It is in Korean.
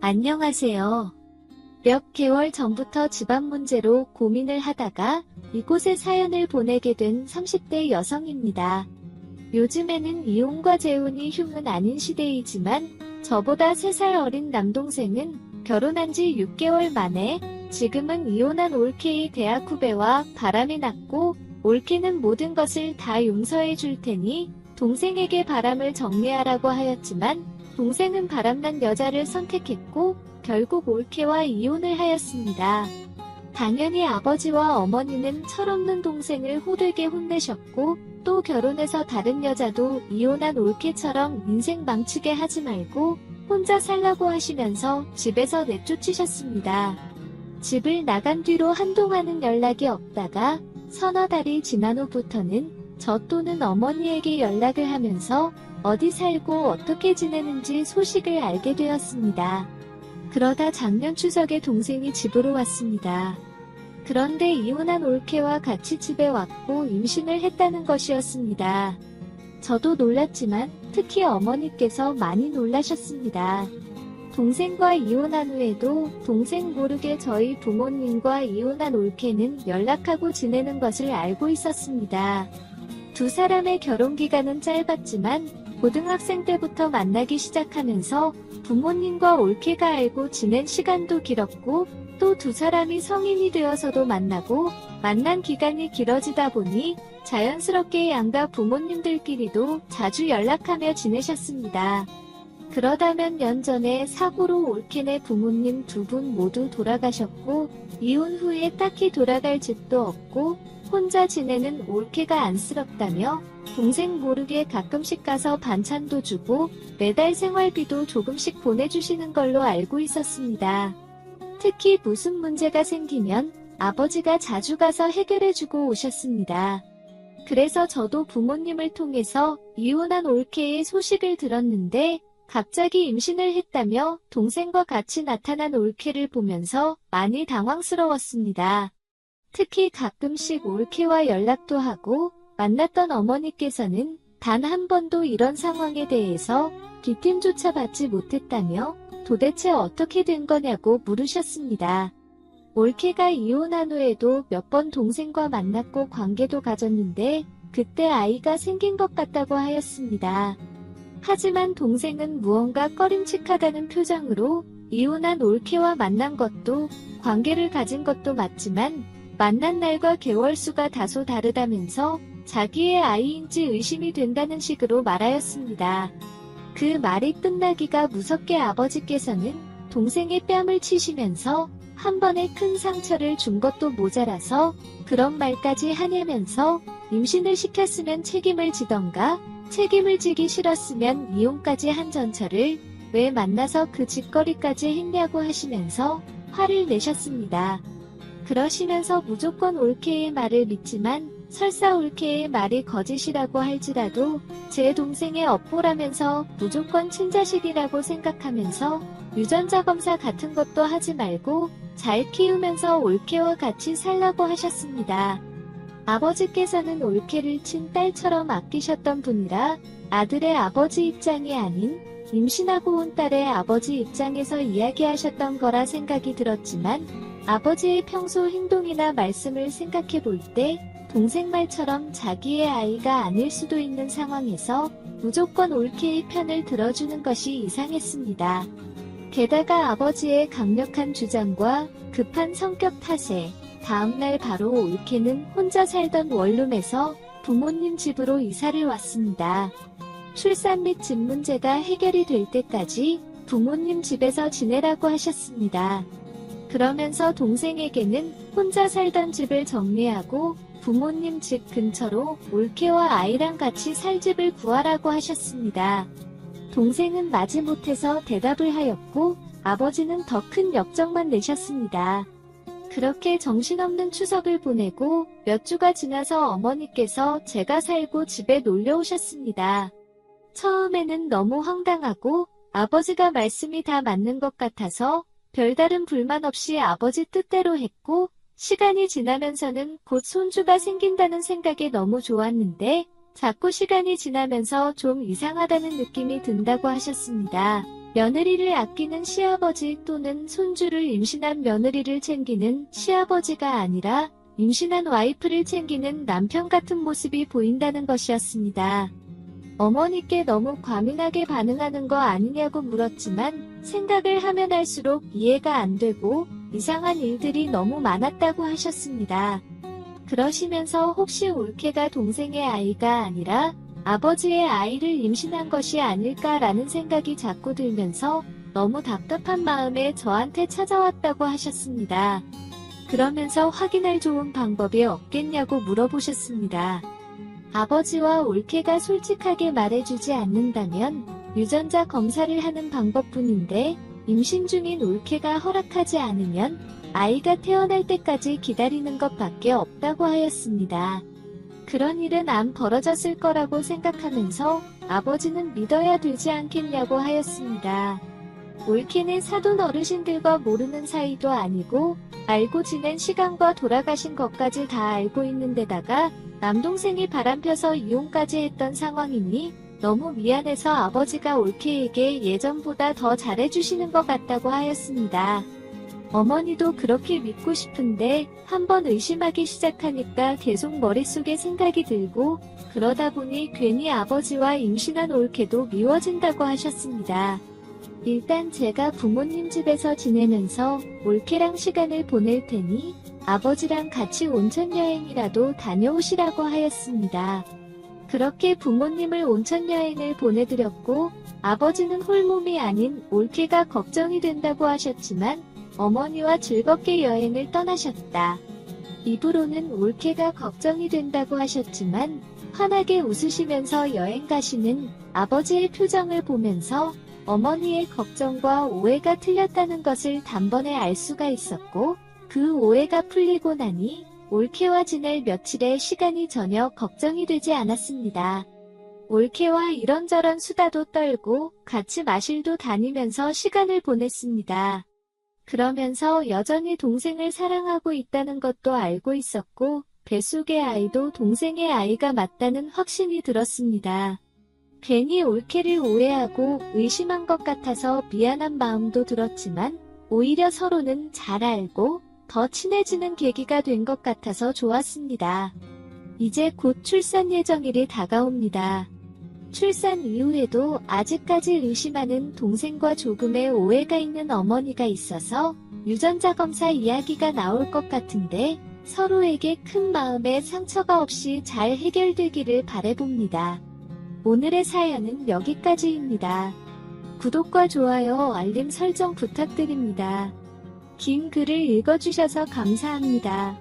안녕하세요. 몇 개월 전부터 집안 문제로 고민을 하다가 이곳에 사연을 보내게 된 30대 여성입니다. 요즘에는 이혼과 재혼이 흉은 아닌 시대이지만 저보다 3살 어린 남동생은 결혼한 지 6개월 만에 지금은 이혼한 올케의 대학 후배와 바람이 났고 올케는 모든 것을 다 용서해 줄 테니 동생에게 바람을 정리하라고 하였지만 동생은 바람난 여자를 선택했고 결국 올케와 이혼을 하였습니다. 당연히 아버지와 어머니는 철없는 동생을 호되게 혼내셨고 또 결혼해서 다른 여자도 이혼한 올케처럼 인생 망치게 하지 말고 혼자 살라고 하시면서 집에서 내쫓으셨습니다. 집을 나간 뒤로 한동안은 연락이 없다가 서너 달이 지난 후부터는 저 또는 어머니에게 연락을 하면서 어디 살고 어떻게 지내는지 소식을 알게 되었습니다. 그러다 작년 추석에 동생이 집으로 왔습니다. 그런데 이혼한 올케와 같이 집에 왔고 임신을 했다는 것이었습니다. 저도 놀랐지만 특히 어머니께서 많이 놀라셨습니다. 동생과 이혼한 후에도 동생 모르게 저희 부모님과 이혼한 올케는 연락하고 지내는 것을 알고 있었습니다. 두 사람의 결혼 기간은 짧았지만 고등학생 때부터 만나기 시작하면서 부모님과 올케가 알고 지낸 시간도 길었고 또 두 사람이 성인이 되어서도 만나고 만난 기간이 길어지다 보니 자연스럽게 양가 부모님들끼리도 자주 연락하며 지내셨습니다. 그러다 몇 년 전에 사고로 올케네 부모님 두 분 모두 돌아가셨고 이혼 후에 딱히 돌아갈 집도 없고 혼자 지내는 올케가 안쓰럽다며 동생 모르게 가끔씩 가서 반찬도 주고 매달 생활비도 조금씩 보내주시는 걸로 알고 있었습니다. 특히 무슨 문제가 생기면 아버지가 자주 가서 해결해주고 오셨습니다. 그래서 저도 부모님을 통해서 이혼한 올케의 소식을 들었는데 갑자기 임신을 했다며 동생과 같이 나타난 올케를 보면서 많이 당황스러웠습니다. 특히 가끔씩 올케와 연락도 하고 만났던 어머니께서는 단 한 번도 이런 상황에 대해서 귀띔조차 받지 못했다며 도대체 어떻게 된 거냐고 물으셨습니다. 올케가 이혼한 후에도 몇 번 동생과 만났고 관계도 가졌는데 그때 아이가 생긴 것 같다고 하였습니다. 하지만 동생은 무언가 꺼림칙하다는 표정으로 이혼한 올케와 만난 것도 관계를 가진 것도 맞지만 만난 날과 개월 수가 다소 다르다면서 자기의 아이인지 의심이 된다는 식으로 말하였습니다. 그 말이 끝나기가 무섭게 아버지께서는 동생의 뺨을 치시면서 한 번에 큰 상처를 준 것도 모자라서 그런 말까지 하냐면서 임신을 시켰으면 책임을 지던가 책임을 지기 싫었으면 이혼까지 한 전철을 왜 만나서 그 짓거리까지 했냐고 하시면서 화를 내셨습니다. 그러시면서 무조건 올케의 말을 믿지만 설사 올케의 말이 거짓이라고 할지라도 제 동생의 업보라면서 무조건 친자식이라고 생각하면서 유전자 검사 같은 것도 하지 말고 잘 키우면서 올케와 같이 살라고 하셨습니다. 아버지께서는 올케를 친딸처럼 아끼셨던 분이라 아들의 아버지 입장이 아닌 임신하고 온 딸의 아버지 입장에서 이야기하셨던 거라 생각이 들었지만 아버지의 평소 행동이나 말씀을 생각해 볼 때 동생 말처럼 자기의 아이가 아닐 수도 있는 상황에서 무조건 올케의 편을 들어주는 것이 이상했습니다. 게다가 아버지의 강력한 주장과 급한 성격 탓에 다음날 바로 올케는 혼자 살던 원룸에서 부모님 집으로 이사를 왔습니다. 출산 및 집 문제가 해결이 될 때까지 부모님 집에서 지내라고 하셨습니다. 그러면서 동생에게는 혼자 살던 집을 정리하고 부모님 집 근처로 올케와 아이랑 같이 살 집을 구하라고 하셨습니다. 동생은 마지못해서 대답을 하였고 아버지는 더 큰 역정만 내셨습니다. 그렇게 정신없는 추석을 보내고 몇 주가 지나서 어머니께서 제가 살고 집에 놀려 오셨습니다. 처음에는 너무 황당하고 아버지가 말씀이 다 맞는 것 같아서 별다른 불만 없이 아버지 뜻대로 했고 시간이 지나면서는 곧 손주가 생긴다는 생각에 너무 좋았는데 자꾸 시간이 지나면서 좀 이상하다는 느낌이 든다고 하셨습니다. 며느리를 아끼는 시아버지 또는 손주를 임신한 며느리를 챙기는 시아버지가 아니라 임신한 와이프를 챙기는 남편 같은 모습이 보인다는 것이었습니다. 어머니께 너무 과민하게 반응하는 거 아니냐고 물었지만 생각을 하면 할수록 이해가 안 되고 이상한 일들이 너무 많았다고 하셨습니다. 그러시면서 혹시 올케가 동생의 아이가 아니라 아버지의 아이를 임신한 것이 아닐까라는 생각이 자꾸 들면서 너무 답답한 마음에 저한테 찾아왔다고 하셨습니다. 그러면서 확인할 좋은 방법이 없겠냐고 물어보셨습니다. 아버지와 올케가 솔직하게 말해주지 않는다면 유전자 검사를 하는 방법뿐인데 임신 중인 올케가 허락하지 않으면 아이가 태어날 때까지 기다리는 것밖에 없다고 하였습니다. 그런 일은 안 벌어졌을 거라고 생각하면서 아버지는 믿어야 되지 않겠냐고 하였습니다. 올케는 사돈 어르신들과 모르는 사이도 아니고 알고 지낸 시간과 돌아가신 것까지 다 알고 있는 데다가 남동생이 바람펴서 이혼까지 했던 상황이니 너무 미안해서 아버지가 올케에게 예전보다 더 잘해주시는 것 같다고 하였습니다. 어머니도 그렇게 믿고 싶은데 한번 의심하기 시작하니까 계속 머릿속에 생각이 들고 그러다 보니 괜히 아버지와 임신한 올케도 미워진다고 하셨습니다. 일단 제가 부모님 집에서 지내면서 올케랑 시간을 보낼 테니 아버지랑 같이 온천여행이라도 다녀오시라고 하였습니다. 그렇게 부모님을 온천여행을 보내드렸고 아버지는 홀몸이 아닌 올케가 걱정이 된다고 하셨지만 어머니와 즐겁게 여행을 떠나셨다. 입으로는 올케가 걱정이 된다고 하셨지만 환하게 웃으시면서 여행 가시는 아버지의 표정을 보면서 어머니의 걱정과 오해가 틀렸다는 것을 단번에 알 수가 있었고 그 오해가 풀리고 나니 올케와 지낼 며칠의 시간이 전혀 걱정이 되지 않았습니다. 올케와 이런저런 수다도 떨고 같이 마실도 다니면서 시간을 보냈습니다. 그러면서 여전히 동생을 사랑하고 있다는 것도 알고 있었고 뱃속의 아이도 동생의 아이가 맞다는 확신이 들었습니다. 괜히 올케를 오해하고 의심한 것 같아서 미안한 마음도 들었지만 오히려 서로는 잘 알고 더 친해지는 계기가 된 것 같아서 좋았습니다. 이제 곧 출산 예정일이 다가옵니다. 출산 이후에도 아직까지 의심하는 동생과 조금의 오해가 있는 어머니가 있어서 유전자 검사 이야기가 나올 것 같은데 서로에게 큰 마음의 상처가 없이 잘 해결되기를 바라봅니다. 오늘의 사연은 여기까지입니다. 구독과 좋아요, 알림 설정 부탁드립니다. 긴 글을 읽어주셔서 감사합니다.